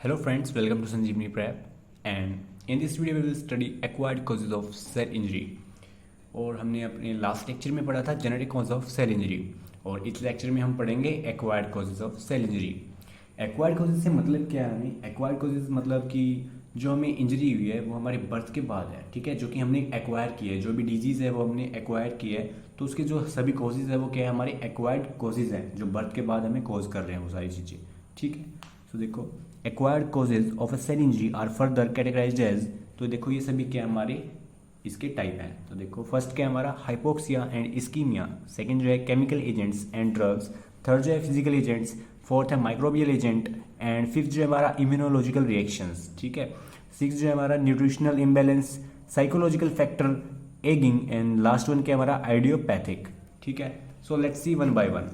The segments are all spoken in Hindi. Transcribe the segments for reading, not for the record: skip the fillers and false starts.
Hello friends, welcome to Sanjeevani Prep and in this video we will study acquired causes of cell injury। और हमने अपने लास्ट लेक्चर में पढ़ा था genetic cause of cell injury और इस लेक्चर में हम पढ़ेंगे acquired causes of cell injury. Acquired causes से मतलब क्या है? हमें एक्वायर्ड कॉजेज मतलब कि जो हमें इंजरी हुई है वो हमारे बर्थ के बाद है, ठीक है, जो कि हमने एक्वायर की है, जो भी डिजीज़ है वो हमने एक्वायर की है, तो उसके जो सभी कॉजेज है वो क्या है? हमारे एक्वायर्ड कॉजेज हैं जो बर्थ के बाद हमें कॉज कर रहे हैं वो सारी चीज़ें, ठीक है। तो देखो acquired causes of a cell injury are further categorised as, तो देखो ये सभी क्या हमारे इसके टाइप हैं। तो देखो फर्स्ट क्या है हमारा हाइपोक्सिया एंड इस्कीमिया, सेकंड जो है chemical agents and drugs, third जो है फिजिकल एजेंट्स, फोर्थ है माइक्रोबियल एजेंट एंड फिफ्थ जो है हमारा इम्यूनोलॉजिकल रिएक्शंस, ठीक है। सिक्स जो है हमारा nutritional imbalance, psychological factor, ageing and last one क्या हमारा आइडियोपैथिक, ठीक है। So let's see one by one.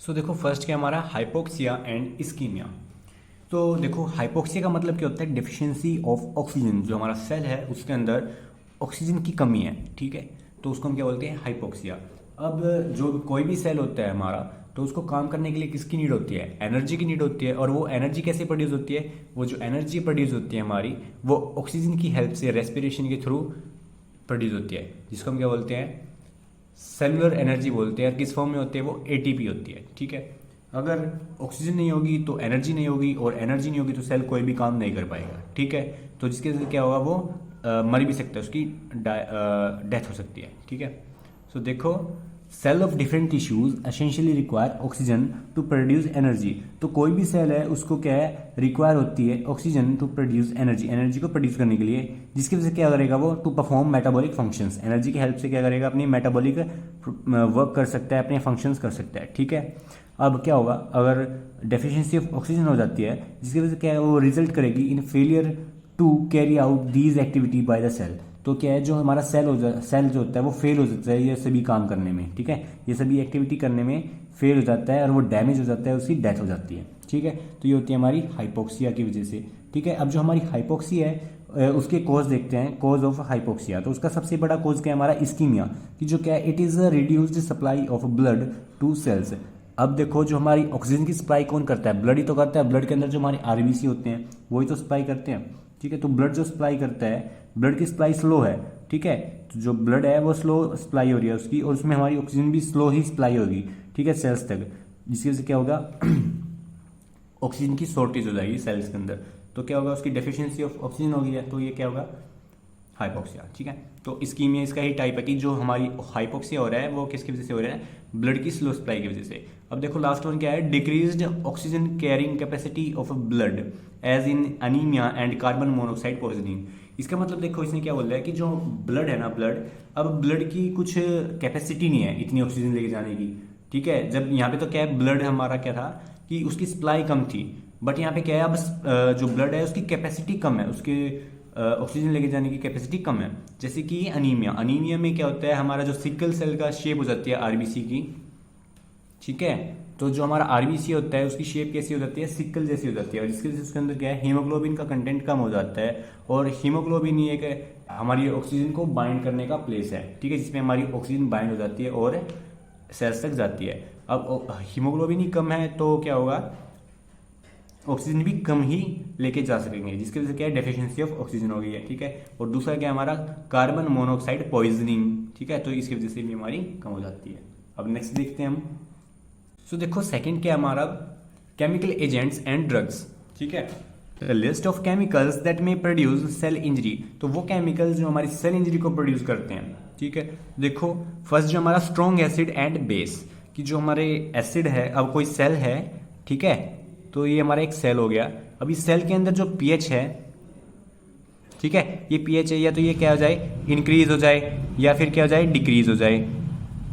So देखो फर्स्ट क्या हमारा हाइपोक्सिया एंड इस्कीमिया। तो देखो हाइपोक्सिया का मतलब क्या होता है? डेफिशिएंसी ऑफ ऑक्सीजन, जो हमारा सेल है उसके अंदर ऑक्सीजन की कमी है, ठीक है, तो उसको हम क्या बोलते हैं? हाइपोक्सिया। अब जो कोई भी सेल होता है हमारा, तो उसको काम करने के लिए किसकी नीड होती है? एनर्जी की नीड होती है। और वो एनर्जी कैसे प्रोड्यूस होती है? वो जो एनर्जी प्रोड्यूस होती है हमारी, वो ऑक्सीजन की हेल्प से रेस्पिरेशन के थ्रू प्रोड्यूस होती है, जिसको हम क्या बोलते हैं? सेलुलर एनर्जी बोलते हैं। और किस फॉर्म में होती है? वो एटीपी होती है, ठीक है। अगर ऑक्सीजन नहीं होगी तो एनर्जी नहीं होगी, और एनर्जी नहीं होगी तो सेल कोई भी काम नहीं कर पाएगा, ठीक है। तो जिसके वजह से क्या होगा? वो मर भी सकता है, उसकी डेथ हो सकती है, ठीक है। सो देखो cell of different tissues essentially require oxygen to produce energy, तो कोई भी सेल है उसको क्या है? रिक्वायर होती है oxygen to produce energy, energy को प्रोड्यूस करने के लिए, जिसकी वजह से क्या करेगा वो? To perform metabolic functions, energy की हेल्प से क्या करेगा? अपनी मेटाबॉलिक वर्क कर सकता है, अपने फंक्शंस कर सकता है, ठीक है। अब क्या होगा अगर डेफिशिएंसी ऑफ ऑक्सीजन हो जाती है, जिसकी वजह से क्या है? वो रिजल्ट करेगी in failure to carry out these activity by the cell. तो क्या है? जो हमारा सेल जो होता है वो फेल हो सकता है ये सभी काम करने में, ठीक है, ये सभी एक्टिविटी करने में फेल हो जाता है और वो डैमेज हो जाता है, उसकी डेथ हो जाती है, ठीक है। तो ये होती है हमारी हाइपोक्सिया की वजह से, ठीक है। अब जो हमारी हाइपोक्सिया है उसके कॉज देखते हैं, कॉज ऑफ हाइपोक्सिया। तो उसका सबसे बड़ा कॉज क्या है? हमारा इस्कीमिया, कि जो क्या है? It is a reduced supply of blood to cells. अब देखो जो हमारी ऑक्सीजन की सप्लाई कौन करता है? ब्लड ही तो करता है। ब्लड के अंदर जो हमारे आरबीसी होते हैं वही तो सप्लाई करते हैं, ठीक है। तो ब्लड जो सप्लाई करता है, ब्लड की सप्लाई स्लो है, ठीक है, तो जो ब्लड है वो स्लो सप्लाई हो रही है उसकी, और उसमें हमारी ऑक्सीजन भी स्लो ही सप्लाई होगी, ठीक है, सेल्स तक, जिसकी वजह से क्या होगा? ऑक्सीजन की शॉर्टेज हो जाएगी सेल्स के अंदर। तो क्या होगा? उसकी डेफिशिएंसी ऑफ ऑक्सीजन होगी है, तो ये क्या होगा? हाइपोक्सिया, ठीक है। तो इस्कीमिया इसका ही टाइप है कि जो हमारी हाइपोक्सिया हो रहा है वो किसकी वजह से हो रहा है? ब्लड की स्लो सप्लाई की वजह से। अब देखो लास्ट वन क्या है? Decreased oxygen carrying capacity of blood as in anaemia and carbon monoxide poisoning. इसका मतलब देखो इसने क्या बोल रहा है कि जो ब्लड है ना, अब ब्लड की कुछ कैपेसिटी नहीं है इतनी ऑक्सीजन लेके जाने की, ठीक है। जब यहाँ पे तो क्या है? ब्लड हमारा क्या था कि उसकी सप्लाई कम थी, बट यहाँ पे क्या है? अब जो ब्लड है उसकी कैपेसिटी कम है, उसके ऑक्सीजन लेके जाने की कैपेसिटी कम है। जैसे कि अनीमिया, अनीमिया में क्या होता है? हमारा जो सिकल सेल का शेप हो जाती है आरबीसी की, ठीक है। तो जो हमारा आरबीसी होता है उसकी शेप कैसी हो जाती है? सिकल जैसी हो जाती है, और जिसकी वजह से उसके अंदर क्या है? हीमोग्लोबिन का कंटेंट कम हो जाता है, और हीमोग्लोबिन ही एक हमारी ऑक्सीजन को बाइंड करने का प्लेस है, ठीक है, जिसमें हमारी ऑक्सीजन बाइंड हो जाती है और सेल्स तक जाती है। अब हीमोग्लोबिन ही कम है तो क्या होगा? ऑक्सीजन भी कम ही लेके जा सकेंगे, जिसकी वजह से क्या है? डेफिशिएंसी ऑफ ऑक्सीजन हो गई है, ठीक है। और दूसरा क्या है हमारा? कार्बन मोनोऑक्साइड पॉइजनिंग, ठीक है, तो इसकी वजह से भी हमारी कम हो जाती है। अब नेक्स्ट देखते हैं हम। सो देखो सेकंड क्या है हमारा? केमिकल एजेंट्स एंड ड्रग्स, ठीक है। List of chemicals that may produce cell injury, तो वो केमिकल्स जो हमारी सेल इंजरी को प्रोड्यूस करते हैं, ठीक है। देखो फर्स्ट जो हमारा स्ट्रॉन्ग एसिड एंड बेस, कि जो हमारे एसिड है, अब कोई सेल है, ठीक है, तो ये हमारा एक सेल हो गया। अब इस सेल के अंदर जो पीएच है, ठीक है, ये पीएच है, या तो ये क्या हो जाए? इंक्रीज हो जाए, या फिर क्या हो जाए? डिक्रीज हो जाए,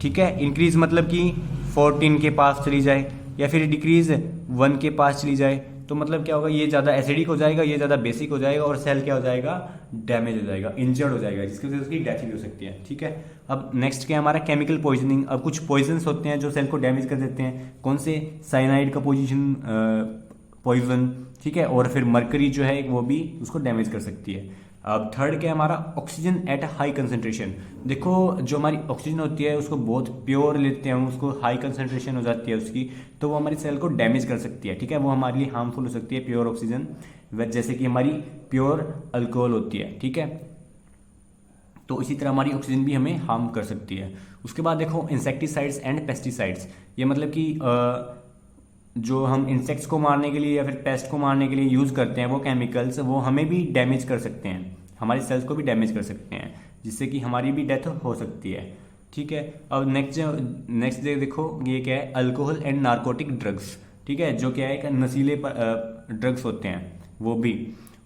ठीक है। इंक्रीज मतलब कि 14 के पास चली जाए, या फिर डिक्रीज 1 के पास चली जाए, तो मतलब क्या होगा? ये ज़्यादा एसिडिक हो जाएगा, ये ज़्यादा बेसिक हो जाएगा, और सेल क्या हो जाएगा? डैमेज हो जाएगा, इंजर्ड हो जाएगा, जिसकी वजह से उसकी डेथ भी हो सकती है, ठीक है। अब नेक्स्ट क्या हमारा? Chemical poisoning. अब कुछ पॉइजन्स होते हैं जो सेल को डैमेज कर देते हैं, कौन से? साइनाइड का पॉइजन, ठीक है, और फिर मरकरी जो है वो भी उसको डैमेज कर सकती है। अब थर्ड क्या है हमारा, ऑक्सीजन एट हाई कंसंट्रेशन। देखो जो हमारी ऑक्सीजन होती है उसको बहुत प्योर लेते हैं हम, उसको हाई कंसंट्रेशन हो जाती है उसकी, तो वो हमारी सेल को डैमेज कर सकती है, ठीक है, वो हमारे लिए हार्मफुल हो सकती है प्योर ऑक्सीजन, जैसे कि हमारी प्योर अल्कोहल होती है, ठीक है। तो इसी तरह हमारी ऑक्सीजन भी हमें हार्म कर सकती है। उसके बाद देखो इंसेक्टिसाइड्स एंड पेस्टिसाइड्स, ये मतलब कि जो हम इंसेक्ट्स को मारने के लिए या फिर पेस्ट को मारने के लिए यूज़ करते हैं वो केमिकल्स, वो हमें भी डैमेज कर सकते हैं, हमारी सेल्स को भी डैमेज कर सकते हैं, जिससे कि हमारी भी डेथ हो सकती है, ठीक है। अब नेक्स्ट देखो ये क्या है, अल्कोहल एंड नारकोटिक ड्रग्स, ठीक है, जो क्या है एक नशीले ड्रग्स होते हैं वो भी,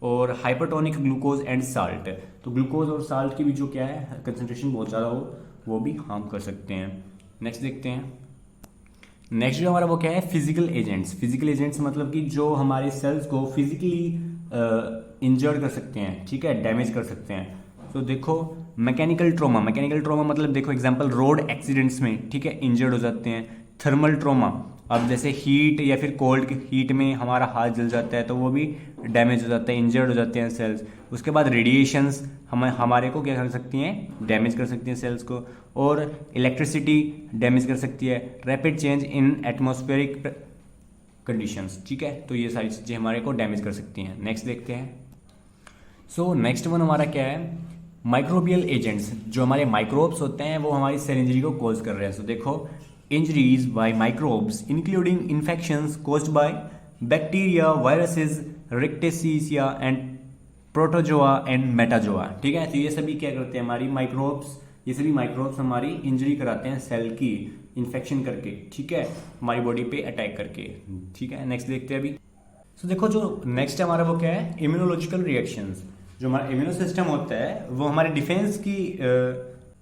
और हाइपरटोनिक ग्लूकोज एंड साल्ट, तो ग्लूकोज और साल्ट की भी जो क्या है कंसंट्रेशन बहुत ज़्यादा हो वो भी हार्म कर सकते हैं। नेक्स्ट देखते हैं, नेक्स्ट जो हमारा वो क्या है, फिजिकल एजेंट्स। फिजिकल एजेंट्स मतलब कि जो हमारे सेल्स को फिजिकली इंजर्ड कर सकते हैं, ठीक है, डैमेज कर सकते हैं। तो देखो मैकेनिकल ट्रॉमा, मैकेनिकल ट्रॉमा मतलब देखो एग्जांपल रोड एक्सीडेंट्स में, ठीक है, इंजर्ड हो जाते हैं। थर्मल ट्रॉमा, अब जैसे हीट या फिर कोल्ड हीट में हमारा हाथ जल जाता है तो वो भी डैमेज हो जाता है, इंजर्ड हो जाते हैं सेल्स। उसके बाद रेडिएशंस हमारे को क्या कर सकती हैं, डैमेज कर सकती हैं सेल्स को। और इलेक्ट्रिसिटी डैमेज कर सकती है, rapid change in atmospheric conditions, ठीक है, तो ये सारी चीज़ें हमारे को डैमेज कर सकती हैं। नेक्स्ट देखते हैं, सो नेक्स्ट वन हमारा क्या है, माइक्रोबियल एजेंट्स, जो हमारे माइक्रोब्स होते हैं वो हमारी सेल इंजरी को कॉज कर रहे हैं। सो देखो injuries by microbes including infections caused by bacteria, viruses, rickettsia and protozoa and metazoa, ठीक है। तो ये सभी क्या करते हैं, हमारी माइक्रोब्स, ये सभी माइक्रोब्स हमारी इंजरी कराते हैं सेल की, इन्फेक्शन करके, ठीक है, हमारी बॉडी पे अटैक करके, ठीक है। नेक्स्ट देखते हैं अभी। सो देखो जो नेक्स्ट है हमारा वो क्या है, इम्यूनोलॉजिकल रिएक्शंस। जो हमारा इम्यूनो सिस्टम होता है वो हमारे डिफेंस की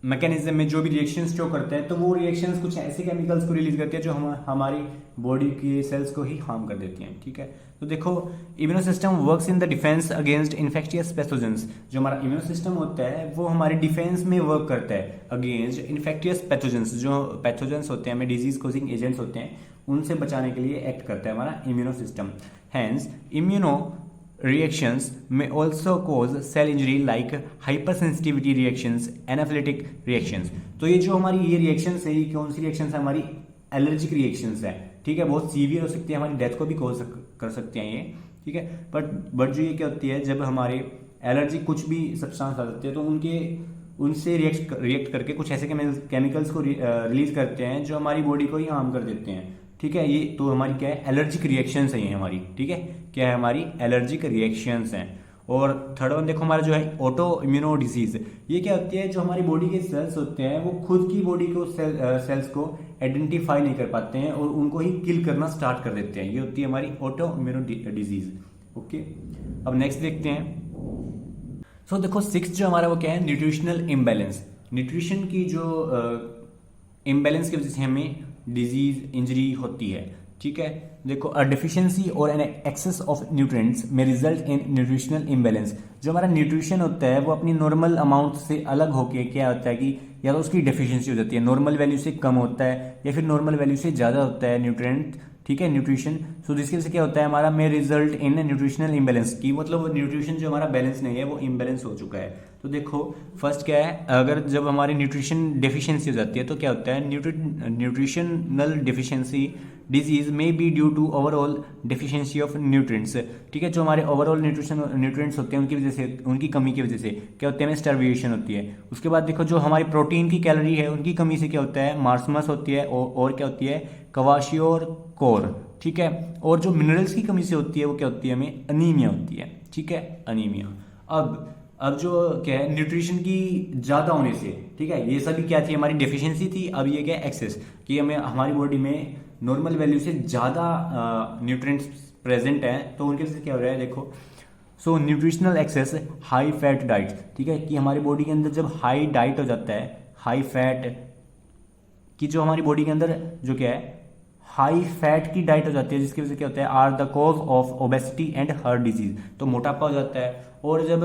मैकेनिज्म में जो भी रिएक्शंस शो करते हैं, तो वो रिएक्शंस कुछ ऐसे केमिकल्स को रिलीज करते हैं जो हमारी बॉडी की सेल्स को ही हार्म कर देती हैं, ठीक है। तो देखो immuno system works in the defence against infectious pathogens. जो हमारा इम्यूनो सिस्टम होता है वो हमारे डिफेंस में वर्क करता है अगेंस्ट इन्फेक्शियस पैथोजेंस, जो पैथोजेंस होते हैं हमें डिजीज कोजिंग एजेंट्स होते हैं उनसे बचाने के लिए एक्ट करता है हमारा immuno system. Hence immuno reactions may also cause cell injury like hypersensitivity reactions, anaphylactic reactions। तो ये जो हमारी ये रिएक्शंस है, ये कौन सी रिएक्शंस है, हमारी एलर्जिक रिएक्शंस है, ठीक है, बहुत सीवियर हो सकती है, हमारी डेथ को भी कॉज कर सकते हैं ये, ठीक है। बट जो ये क्या होती है, जब हमारे एलर्जी कुछ भी सब्सटेंस आ जाती है तो उनसे रिएक्ट करके कुछ ऐसे केमिकल्स को रिलीज करते हैं जो हमारी बॉडी को ही हार्म कर देते हैं, ठीक है। ये तो हमारी क्या है, एलर्जिक रिएक्शंस है ये हमारी, ठीक है, क्या है हमारी एलर्जिक रिएक्शंस हैं। और थर्ड वन देखो हमारा जो है ऑटो इम्यूनो डिजीज, ये क्या होती है, जो हमारी बॉडी के सेल्स होते हैं वो खुद की बॉडी को सेल्स को आइडेंटिफाई नहीं कर पाते हैं और उनको ही किल करना स्टार्ट कर देते हैं, ये होती है हमारी ऑटो इम्यूनो डिजीज, ओके। अब नेक्स्ट देखते हैं। सो देखो सिक्स्थ जो हमारा वो क्या है, न्यूट्रिशनल इम्बैलेंस। न्यूट्रिशन की जो इम्बैलेंस की वजह से हमें डिजीज इंजरी होती है, ठीक है। देखो अ डेफिशिएंसी और एन एक्सेस ऑफ न्यूट्रिएंट्स में रिजल्ट इन न्यूट्रिशनल इम्बैलेंस। जो हमारा न्यूट्रिशन होता है वो अपनी नॉर्मल अमाउंट से अलग होके क्या होता है कि या तो उसकी डेफिशिएंसी हो जाती है, नॉर्मल वैल्यू से कम होता है या फिर नॉर्मल वैल्यू से ज़्यादा होता है न्यूट्रिएंट, ठीक है, न्यूट्रिशन। सो जिसकी वजह से क्या होता है हमारा में रिजल्ट इन न्यूट्रिशनल इम्बैलेंस की, मतलब न्यूट्रिशन जो हमारा बैलेंस नहीं है वो इम्बैलेंस हो चुका है। तो देखो फर्स्ट क्या है, अगर जब हमारी न्यूट्रिशन डेफिशिएंसी हो जाती है तो क्या होता है, न्यूट्रिशनल डेफिशिएंसी डिजीज में be due to overall deficiency of nutrients, ठीक है। जो हमारे ओवरऑल न्यूट्रिएंट्स होते हैं उनकी वजह से, उनकी कमी की वजह से क्या होते हैं, हमें स्टार्वेशन होती है। उसके बाद देखो जो हमारी प्रोटीन की कैलोरी है उनकी कमी से क्या होता है, मार्समस होती है और क्या होती है, क्वाशियोर कोर, ठीक है। और जो मिनरल्स की कमी से होती है वो क्या होती है, हमें अनीमिया होती है, ठीक है, अनीमिया। अब जो क्या है न्यूट्रिशन की ज़्यादा होने से, ठीक है, ये सभी क्या थी, हमारी डेफिशिएंसी थी, अब ये क्या एक्सेस, कि हमें हमारी बॉडी में नॉर्मल वैल्यू से ज़्यादा न्यूट्रिएंट्स प्रेजेंट हैं, तो उनके वजह से क्या हो रहा है, देखो so nutritional excess high fat diet, ठीक है, कि हमारी बॉडी के अंदर जब हाई डाइट हो जाता है, हाई फैट की जो हमारी बॉडी के अंदर जो क्या है हाई फैट की डाइट हो जाती है, जिसकी वजह से क्या होता है, are the cause of obesity and heart disease, तो मोटापा हो जाता है। और जब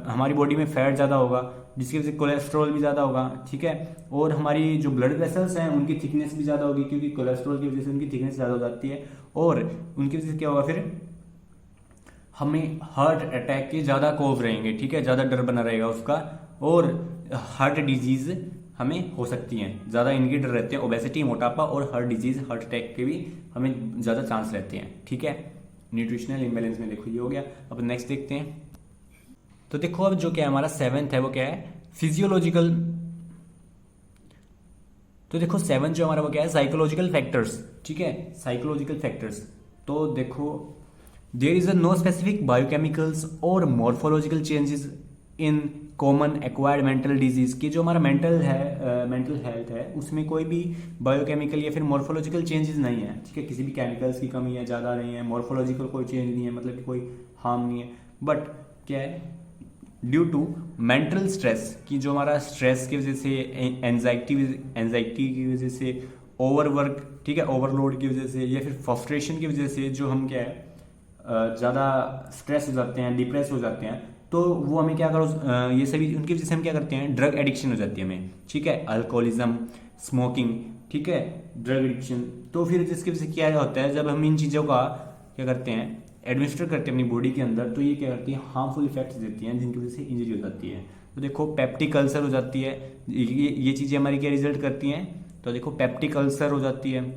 हमारी बॉडी में फैट ज़्यादा होगा जिसकी वजह से कोलेस्ट्रॉल भी ज़्यादा होगा, ठीक है। और हमारी जो ब्लड वेसल्स हैं उनकी थिकनेस भी ज़्यादा होगी, क्योंकि कोलेस्ट्रॉल की वजह से उनकी थिकनेस ज़्यादा हो जाती है, और उनकी वजह से क्या होगा, फिर हमें हार्ट अटैक के ज़्यादा कॉज रहेंगे, ठीक है, ज़्यादा डर बना रहेगा उसका, और हार्ट डिजीज़ हमें हो सकती हैं, ज़्यादा इनके डर रहते हैं, ओबेसिटी, मोटापा और हार्ट डिजीज़, हार्ट अटैक के भी हमें ज़्यादा चांस रहते हैं, ठीक है। न्यूट्रिशनल इम्बेलेंस में देखो ये हो गया। अब नेक्स्ट देखते हैं। तो देखो अब जो क्या हमारा 7th है वो क्या है, फिजियोलॉजिकल। तो देखो 7 जो हमारा वो क्या है, साइकोलॉजिकल फैक्टर्स, ठीक है, साइकोलॉजिकल फैक्टर्स। तो देखो there is a no specific biochemicals और morphological changes in common acquired mental disease की, जो हमारा मेंटल हेल्थ है उसमें कोई भी बायोकेमिकल या फिर मॉर्फोलॉजिकल चेंजेस नहीं है, ठीक है, किसी भी केमिकल्स की कमी है, ज़्यादा नहीं है, मॉर्फोलॉजिकल कोई चेंज नहीं है, मतलब कि कोई हार्म नहीं है, बट क्या है, ड्यू टू मेंटल स्ट्रेस, की जो हमारा स्ट्रेस की वजह से, एंजाइटी की वजह से, ओवरवर्क, ठीक है, ओवरलोड की वजह से, या फिर फ्रस्ट्रेशन की वजह से, जो हम क्या है ज़्यादा स्ट्रेस हो जाते हैं, डिप्रेस हो जाते हैं, तो वो हमें क्या करो, ये सभी उनकी वजह से हम क्या करते हैं, ड्रग एडिक्शन हो जाती है हमें, ठीक है, अल्कोहलिज्म, स्मोकिंग, ठीक है, ड्रग एडिक्शन। तो फिर जिसकी वजह से क्या होता है, जब हम इन चीज़ों का क्या करते हैं, एडमिनिस्टर करते हैं अपनी बॉडी के अंदर, तो ये क्या करती है, हार्मफुल इफेक्ट्स देती हैं, जिनकी वजह से इंजरी हो जाती है। तो देखो पेप्टिक अल्सर हो जाती है, ये चीज़ें हमारी क्या रिजल्ट करती हैं, तो देखो पेप्टिक अल्सर हो जाती है।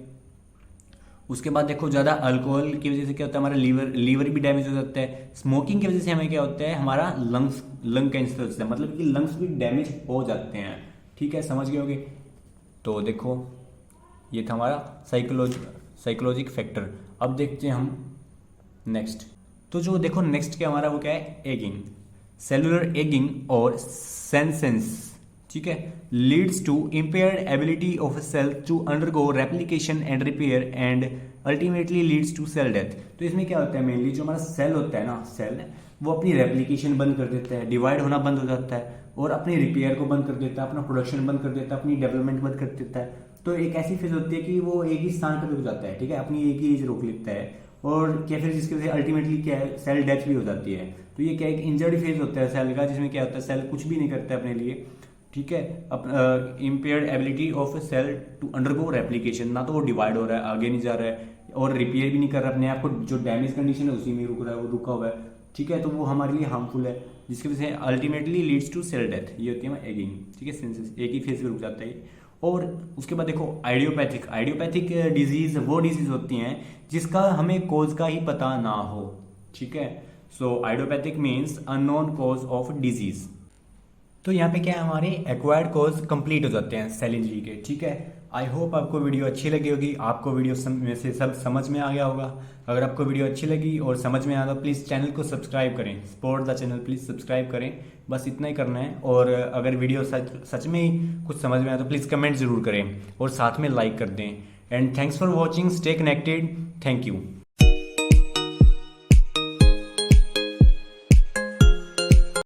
उसके बाद देखो ज़्यादा अल्कोहल की वजह से क्या होता है, हमारा लीवर भी डैमेज हो जाता है। स्मोकिंग की वजह से हमें क्या होता है, हमारा लंग कैंसर होता है, मतलब कि लंग्स भी डैमेज हो जाते हैं, ठीक है, समझ गए होगे। तो देखो ये था हमारा साइकोलॉजिक फैक्टर। अब देखते हैं हम नेक्स्ट। तो जो देखो नेक्स्ट क्या हमारा वो क्या है, एगिंग, सेलुलर एगिंग और सेंसेंस, ठीक है, leads to impaired ability of cell to undergo replication and repair and ultimately leads to cell death. तो इसमें क्या होता है, मेनली जो हमारा सेल होता है ना, सेल वो अपनी रेप्लिकेशन बंद कर देता है, डिवाइड होना बंद हो जाता है, और अपनी रिपेयर को बंद कर देता है, अपना प्रोडक्शन बंद कर देता है, अपनी डेवलपमेंट बंद कर देता है। तो एक ऐसी फेज होती है कि वो एक ही स्थान पर रुक जाता है, ठीक है, अपनी एक ही एज रोक लेता है, और क्या फिर जिसकी वजह से अल्टीमेटली क्या है, सेल डेथ भी हो जाती है। तो ये क्या एक इंजर्ड फेज होता है सेल का, जिसमें क्या होता है, सेल कुछ भी नहीं करता है अपने लिए, ठीक है, impaired ability of cell to undergo replication, ना तो वो डिवाइड हो रहा है, आगे नहीं जा रहा है, और रिपेयर भी नहीं कर रहा अपने आप को, जो डैमेज कंडीशन है उसी में रुक रहा है, वो रुका हुआ है, ठीक है, तो वो हमारे लिए हार्मफुल है, जिसकी वजह से ultimately leads to cell death. ये होती है एगिंग, ठीक है, सेंसेस एक ही फेज में रुक जाता है। और उसके बाद देखो आइडियोपैथिक डिजीज वो डिजीज होती हैं जिसका हमें कोज का ही पता ना हो, ठीक है। So idiopathic means unknown cause of disease. तो यहाँ पे क्या है, हमारे एक्वायर्ड कोज कंप्लीट हो जाते हैं सेल इंजरी के, ठीक है। आई होप आपको वीडियो अच्छी लगी होगी, आपको वीडियो में से सब समझ में आ गया होगा। अगर आपको वीडियो अच्छी लगी और समझ में आया तो प्लीज़ चैनल को सब्सक्राइब करें, support the channel, please subscribe करें, बस इतना ही करना है। और अगर वीडियो सच में ही कुछ समझ में आया तो प्लीज़ कमेंट ज़रूर करें और साथ में लाइक कर दें। And thanks for watching, stay connected, thank you.